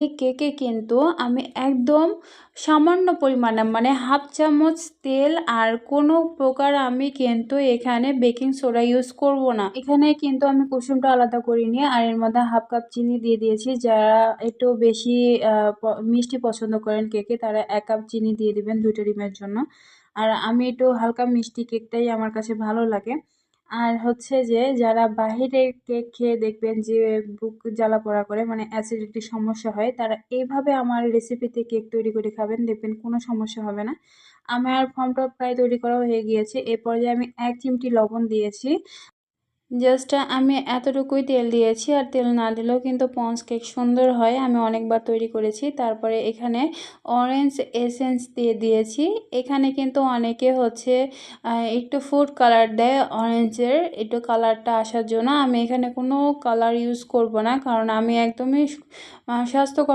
এই কেকে কিন্তু আমি একদম সামান্য পরিমাণে মানে হাফ চামচ তেল আর কোনো প্রকার আমি কিন্তু এখানে বেকিং সোডা ইউজ করব না। এখানে কিন্তু আমি কুসুমটা আলাদা করিনি আর এর মধ্যে হাফ কাপ চিনি দিয়ে দিয়েছি। যারা একটু বেশি মিষ্টি পছন্দ করেন কেকে তারা 1 কাপ চিনি দিয়ে দিবেন 2টা ডিমের জন্য। আর আমি একটু হালকা মিষ্টি কেকটাই আমার কাছে ভালো লাগে। আর হচ্ছে যে যারা বাহিরের কেক খেয়ে দেখবেন যে বুক জ্বালা পোড়া করে মানে অ্যাসিডিটির সমস্যা হয়, তারা এইভাবে আমার রেসিপিতে কেক তৈরি করে খাবেন, দেখবেন কোনো সমস্যা হবে না। আমার ফর্মটা প্রায় তৈরি করা হয়ে গিয়েছে। এ পর্যায়ে আমি 1 চিমটি লবণ দিয়েছি। জাস্ট আমি এতটুকুই তেল দিয়েছি, আর তেল না দিলেও কিন্তু পন্স কেক সুন্দর হয়। আমি অনেকবার তৈরি করেছি। তারপরে এখানে অরেঞ্জ এসেন্স দিয়ে দিয়েছি। এখানে কিন্তু অনেকে হচ্ছে একটু ফুড কালার দেয় অরেঞ্জের, একটু কালারটা আসার জন্য। আমি এখানে কোনো কালার ইউজ করব না, কারণ আমি একদমই স্বাস্থ্যকর